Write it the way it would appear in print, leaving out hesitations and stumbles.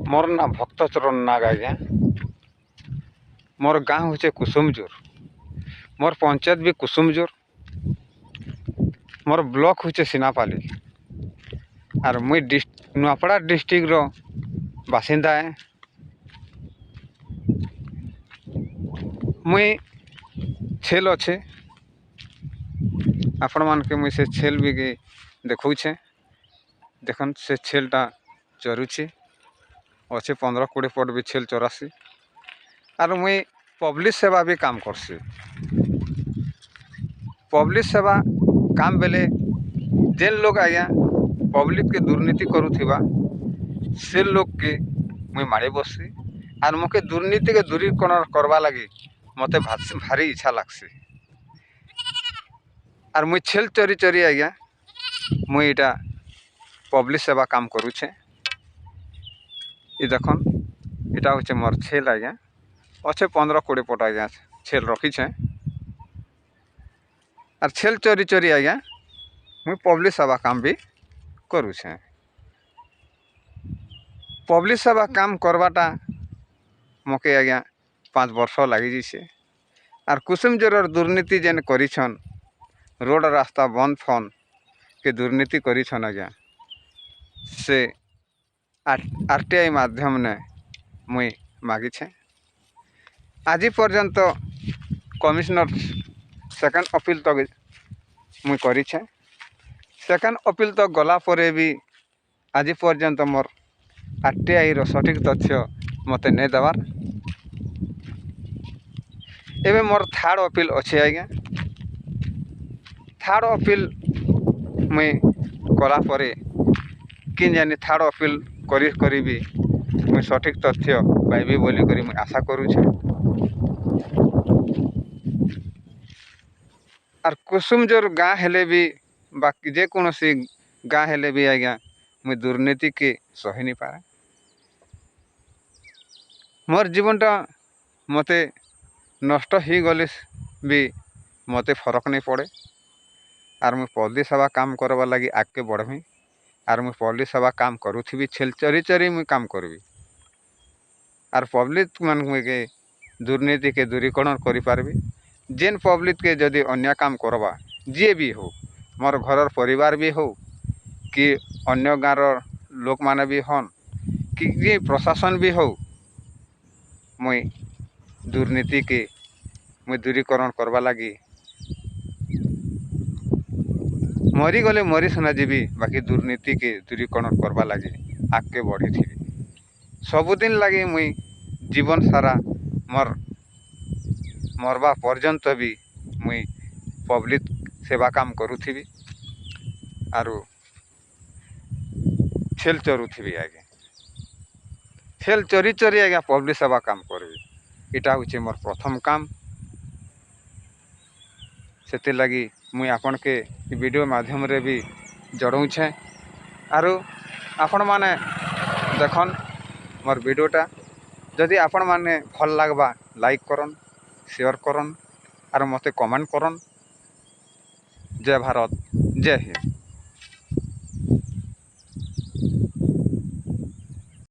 मोर ना भक्तचरण नाग आज्ञा। मोर गाँव होचे कुसुमजोर। मोर पंचायत भी कुसुमजोर। मोर ब्लॉक होचे सिनापाली। और मुई नुआपड़ा डिस्ट्रिक्ट रो बासिंदा है। मुई छेल अच्छे आपण मान के मुई से छेल भी देखौछे। देखन से छेलटा चरुची अच्छे 15-20 पट भी छेल चरासी। और मुई पब्लिक सेवा भी काम करसी। पब्लिक सेवा काम बेले जेन लोग आज्ञा पब्लिक के दुर्नीति करुथिबा से लोग के मुई माड़ी बससी। और मोके दुर्नीति के दूरीकरण करवा लगी मते भारी इच्छा लागसी। और मुई छेल चरी चरी आज्ञा मुई इटा पब्लिक सेवा काम करुछे। ये देखन इटा होचे मोर छेल आज्ञा। अच्छे 15-20 पट आज्ञा छेल रखीछे। और छेल चरी चरी आज्ञा मुई पब्लिक सेवा काम भी करुछे। पब्लिक सेवा काम करवाटा मोके आज्ञा 5 वर्ष लगी जाइछे। और कुसुमजोर दुर्नीति जेन करिछन रोड रास्ता बंद फन के दुर्नीति करिछन आज्ञा से आरटीआई माध्यम ने मुई मागिछे। आज पर्यंत कमिश्नर सेकेंड अपील तक मुई करिछे। सेकेंड अपील तक गला परे भी आज पर्यंत मोर आरटीआई रो सठिक तथ्य मते नहीं देवार। एबे मोर थर्ड अपील अच्छे आज्ञा। थर्ड अपील मुई कला परे कि जानी थर्ड अपील करी भी मुई सठिक तथ्य पाइबी बोली करी मुई आशा करुछे। और कुसुमजोर गाँ हेले भी बाकी जेकोसी गाँ हेले भी आज्ञा मुई दुर्नीति के सही नहीं पारे। मोर जीवनटा मते नष्ट ही गले भी मते फरक नहीं पड़े। और मुई पब्लिक सेवा काम करवा लगी आगे बढ़मी। और मुई पब्लिक सेवा काम करुथी छेल चरी चरी मुई काम करबी। और पब्लिक मान के दुर्नीति के दूरीकरण करि पारबी। जेन पब्लिक के जदि अन्य काम करवा जी भी हो मोर घर परिवार भी हो कि अन्य गाँव लोक माने भी हन कि प्रशासन भी हो मुई दुर्नीति के मुई दूरीकरण करवा लगी मरी गले मरी सुना जीवी बाकी दुर्नीति के दूरीकरण करवा लगी आगे बढ़ी थी। सबुदिन लगी मुई जीवन सारा मोर मरवा पर्यंत भी मुई पब्लिक सेवा काम करुथी। आरु छेल चरुथी आगे छेल चरी चरी आज्ञा पब्लिक सेवा काम करबी। इटा होचे मोर प्रथम काम। से लगी मुई आपन के वीडियो माध्यम रे भी जड़ौछे। आरु आपण माने देखन मोर वीडियोटा जदि आपण माने भल लागबा लाइक करन शेयर करन और मते कमेंट करन। जय भारत जय हिंद।